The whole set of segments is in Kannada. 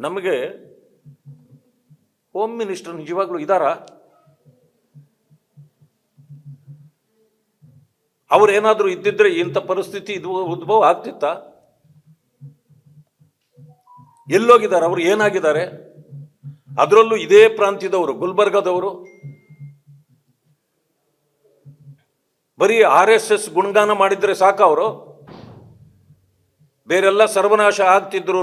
ನಮಗೆ ಹೋಮ್ ಮಿನಿಸ್ಟರ್ ನಿಜವಾಗ್ಲೂ ಇದ್ದಾರಾ? ಅವ್ರೇನಾದ್ರೂ ಇದ್ದಿದ್ರೆ ಇಂಥ ಪರಿಸ್ಥಿತಿ ಇದು ಉದ್ಭವ ಆಗ್ತಿತ್ತ? ಎಲ್ಲೋಗಿದ್ದಾರೆ ಅವರು? ಏನಾಗಿದ್ದಾರೆ? ಅದರಲ್ಲೂ ಇದೇ ಪ್ರಾಂತ್ಯದವರು, ಗುಲ್ಬರ್ಗದವರು. ಬರೀ RSS ಗುಣಗಾನ ಮಾಡಿದ್ರೆ ಸಾಕ ಅವರು? ಬೇರೆಲ್ಲ ಸರ್ವನಾಶ ಆಗ್ತಿದ್ರು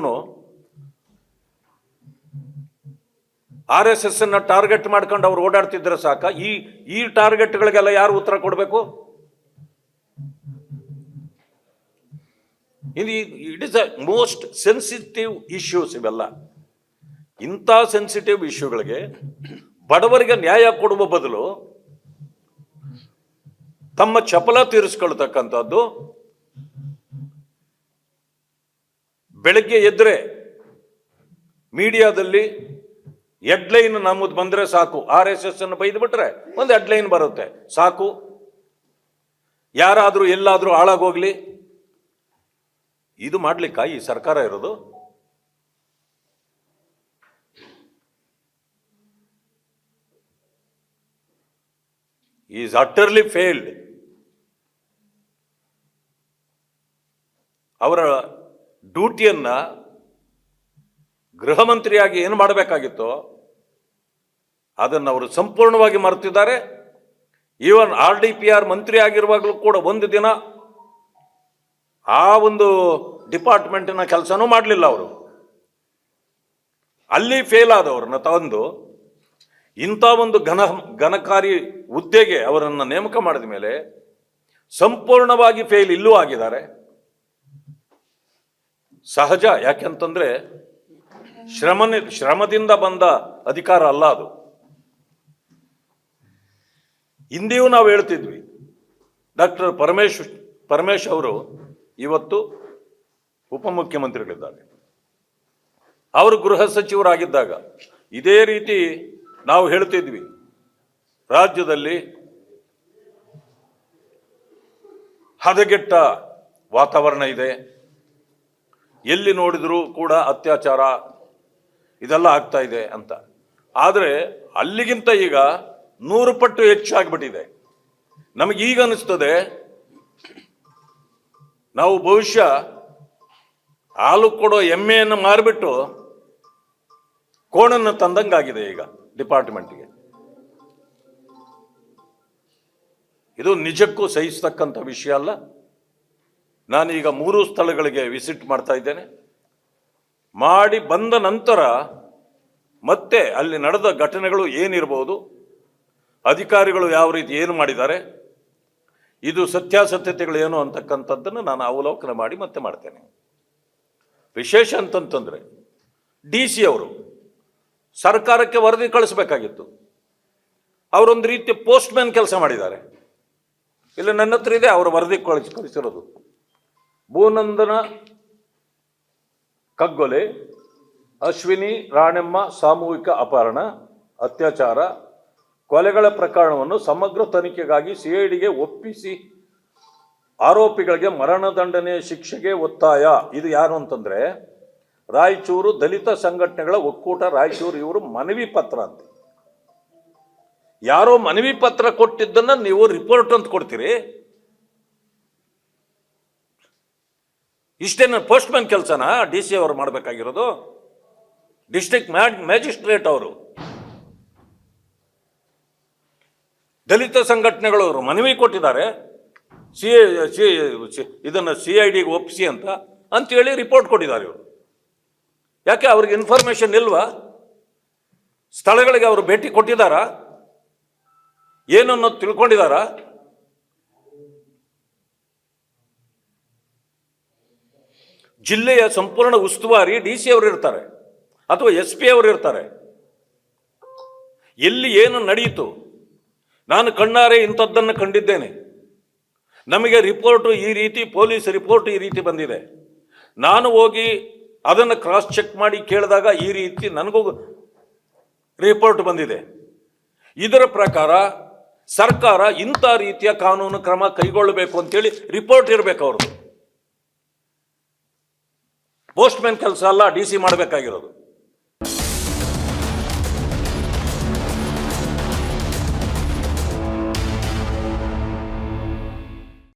RSS ಅನ್ನ ಟಾರ್ಗೆಟ್ ಮಾಡ್ಕೊಂಡು ಅವ್ರು ಓಡಾಡ್ತಿದ್ರೆ ಸಾಕ? ಈ ಟಾರ್ಗೆಟ್ಗಳಿಗೆಲ್ಲ ಯಾರು ಉತ್ತರ ಕೊಡಬೇಕು? It is a most sensitive issues ಇವೆಲ್ಲ. ಇಂಥ ಸೆನ್ಸಿಟಿವ್ ಇಶ್ಯೂಗಳಿಗೆ ಬಡವರಿಗೆ ನ್ಯಾಯ ಕೊಡುವ ಬದಲು ತಮ್ಮ ಚಪಲ ತೀರಿಸ್ಕೊಳ್ತಕ್ಕಂಥದ್ದು. ಬೆಳಗ್ಗೆ ಎದ್ರೆ ಮೀಡಿಯಾದಲ್ಲಿ ಹೆಡ್ಲೈನ್ ನಮ್ಮದು ಬಂದ್ರೆ ಸಾಕು, RSS ಅನ್ನು ಬೈದ್ಬಿಟ್ರೆ ಒಂದು ಹೆಡ್ಲೈನ್ ಬರುತ್ತೆ ಸಾಕು, ಯಾರಾದ್ರೂ ಎಲ್ಲಾದ್ರೂ ಹಾಳಾಗೋಗ್ಲಿ. ಇದು ಮಾಡ್ಲಿಕ್ಕ ಈ ಸರ್ಕಾರ ಇರೋದು? Is utterly failed. ಅವರ ಡ್ಯೂಟಿಯನ್ನ ಗೃಹ ಮಂತ್ರಿಯಾಗಿ ಏನು ಮಾಡಬೇಕಾಗಿತ್ತೋ ಅದನ್ನು ಅವರು ಸಂಪೂರ್ಣವಾಗಿ ಮರೆತಿದ್ದಾರೆ. ಈವನ್ RDPR ಮಂತ್ರಿ ಆಗಿರುವಾಗಲೂ ಕೂಡ ಒಂದು ದಿನ ಆ ಒಂದು ಡಿಪಾರ್ಟ್ಮೆಂಟಿನ ಕೆಲಸನೂ ಮಾಡಲಿಲ್ಲ ಅವರು. ಅಲ್ಲಿ ಫೇಲ್ ಆದವ್ರನ್ನ ತಂದು ಇಂಥ ಒಂದು ಘನಕಾರಿ ಹುದ್ದೆಗೆ ಅವರನ್ನು ನೇಮಕ ಮಾಡಿದ ಮೇಲೆ ಸಂಪೂರ್ಣವಾಗಿ ಫೇಲ್ ಇಲ್ಲೂ ಆಗಿದ್ದಾರೆ. ಸಹಜ, ಯಾಕೆಂತಂದ್ರೆ ಶ್ರಮದಿಂದ ಬಂದ ಅಧಿಕಾರ ಅಲ್ಲ ಅದು. ಹಿಂದೆಯೂ ನಾವು ಹೇಳ್ತಿದ್ವಿ, ಡಾಕ್ಟರ್ ಪರಮೇಶ್ ಅವರು ಇವತ್ತು ಉಪಮುಖ್ಯಮಂತ್ರಿಗಳಿದ್ದಾರೆ. ಅವರು ಗೃಹ ಸಚಿವರಾಗಿದ್ದಾಗ ಇದೇ ರೀತಿ ನಾವು ಹೇಳ್ತಿದ್ವಿ, ರಾಜ್ಯದಲ್ಲಿ ಹದಗೆಟ್ಟ ವಾತಾವರಣ ಇದೆ, ಎಲ್ಲಿ ನೋಡಿದರೂ ಕೂಡ ಅತ್ಯಾಚಾರ ಇದೆಲ್ಲ ಆಗ್ತಾ ಇದೆ ಅಂತ. ಆದರೆ ಅಲ್ಲಿಗಿಂತ ಈಗ 100 ಪಟ್ಟು ಹೆಚ್ಚಾಗ್ಬಿಟ್ಟಿದೆ. ನಮಗೀಗ ಅನಿಸ್ತದೆ ನಾವು ಬಹುಶಃ ಹಾಲು ಕೊಡೋ ಎಮ್ಮೆಯನ್ನು ಮಾರಿಬಿಟ್ಟು ಕೋಣನ್ನು ತಂದಂಗಾಗಿದೆ ಈಗ ಡಿಪಾರ್ಟ್ಮೆಂಟ್ಗೆ. ಇದು ನಿಜಕ್ಕೂ ಸಹಿಸ್ತಕ್ಕಂಥ ವಿಷಯ ಅಲ್ಲ. ನಾನೀಗ 3 ಸ್ಥಳಗಳಿಗೆ ವಿಸಿಟ್ ಮಾಡ್ತಾ ಇದ್ದೇನೆ. ಮಾಡಿ ಬಂದ ನಂತರ ಮತ್ತೆ ಅಲ್ಲಿ ನಡೆದ ಘಟನೆಗಳು ಏನಿರಬಹುದು, ಅಧಿಕಾರಿಗಳು ಯಾವ ರೀತಿ ಏನು ಮಾಡಿದ್ದಾರೆ, ಇದು ಸತ್ಯಾಸತ್ಯತೆಗಳು ಏನು ಅಂತಕ್ಕಂಥದ್ದನ್ನು ನಾನು ಅವಲೋಕನ ಮಾಡಿ ಮತ್ತೆ ಮಾಡ್ತೇನೆ. ವಿಶೇಷ ಅಂತಂತಂದ್ರೆ DC ಅವರು ಸರ್ಕಾರಕ್ಕೆ ವರದಿ ಕಳಿಸ್ಬೇಕಾಗಿತ್ತು. ಅವರೊಂದು ರೀತಿಯ ಪೋಸ್ಟ್ ಮ್ಯಾನ್ ಕೆಲಸ ಮಾಡಿದ್ದಾರೆ. ಇಲ್ಲ, ನನ್ನ ಹತ್ರ ಇದೆ ಅವರ ವರದಿ ಕಳಿಸಿರೋದು. ಭೂನಂದನ ಕಗ್ಗೊಲೆ, ಅಶ್ವಿನಿ ರಾಣೆಮ್ಮ ಸಾಮೂಹಿಕ ಅಪಹರಣ, ಅತ್ಯಾಚಾರ, ಕೊಲೆಗಳ ಪ್ರಕರಣವನ್ನು ಸಮಗ್ರ ತನಿಖೆಗಾಗಿ CIDಗೆ ಒಪ್ಪಿಸಿ ಆರೋಪಿಗಳಿಗೆ ಮರಣದಂಡನೆ ಶಿಕ್ಷೆಗೆ ಒತ್ತಾಯ. ಇದು ಯಾರು ಅಂತಂದ್ರೆ ರಾಯಚೂರು ದಲಿತ ಸಂಘಟನೆಗಳ ಒಕ್ಕೂಟ ರಾಯಚೂರು. ಇವರು ಮನವಿ ಪತ್ರ ಅಂತ, ಯಾರೋ ಮನವಿ ಪತ್ರ ಕೊಟ್ಟಿದ್ದನ್ನ ನೀವು ರಿಪೋರ್ಟ್ ಅಂತ ಕೊಡ್ತೀರಿ? ಇಷ್ಟೇನ ಪೋಸ್ಟ್ ಮ್ಯಾನ್ ಕೆಲಸನ DC ಅವರು ಮಾಡಬೇಕಾಗಿರೋದು? ಡಿಸ್ಟ್ರಿಕ್ಟ್ ಮ್ಯಾಜಿಸ್ಟ್ರೇಟ್ ಅವರು, ದಲಿತ ಸಂಘಟನೆಗಳವರು ಮನವಿ ಕೊಟ್ಟಿದ್ದಾರೆ, ಇದನ್ನು CIDಗೆ ಒಪ್ಪಿಸಿ ಅಂತೇಳಿ ರಿಪೋರ್ಟ್ ಕೊಟ್ಟಿದ್ದಾರೆ ಇವರು. ಯಾಕೆ ಅವ್ರಿಗೆ ಇನ್ಫಾರ್ಮೇಶನ್ ಇಲ್ವಾ? ಸ್ಥಳಗಳಿಗೆ ಅವರು ಭೇಟಿ ಕೊಟ್ಟಿದ್ದಾರಾ? ಏನನ್ನೋದು ತಿಳ್ಕೊಂಡಿದ್ದಾರಾ? ಜಿಲ್ಲೆಯ ಸಂಪೂರ್ಣ ಉಸ್ತುವಾರಿ DC ಅವರು ಇರ್ತಾರೆ ಅಥವಾ SP ಅವರು ಇರ್ತಾರೆ. ಎಲ್ಲಿ ಏನು ನಡೆಯಿತು ನಾನು ಕಣ್ಣಾರೆ ಇಂಥದ್ದನ್ನು ಕಂಡಿದ್ದೇನೆ. ನಮಗೆ ರಿಪೋರ್ಟು ಈ ರೀತಿ, ಪೊಲೀಸ್ ರಿಪೋರ್ಟ್ ಈ ರೀತಿ ಬಂದಿದೆ. ನಾನು ಹೋಗಿ ಅದನ್ನು ಕ್ರಾಸ್ ಚೆಕ್ ಮಾಡಿ ಕೇಳಿದಾಗ ಈ ರೀತಿ ನನಗೂ ರಿಪೋರ್ಟ್ ಬಂದಿದೆ. ಇದರ ಪ್ರಕಾರ ಸರ್ಕಾರ ಇಂಥ ರೀತಿಯ ಕಾನೂನು ಕ್ರಮ ಕೈಗೊಳ್ಳಬೇಕು ಅಂತೇಳಿ ರಿಪೋರ್ಟ್ ಇರಬೇಕು ಅವ್ರದ್ದು. ಪೋಸ್ಟ್ ಮ್ಯಾನ್ ಕೆಲಸ ಅಲ್ಲ DC ಮಾಡಬೇಕಾಗಿರೋದು.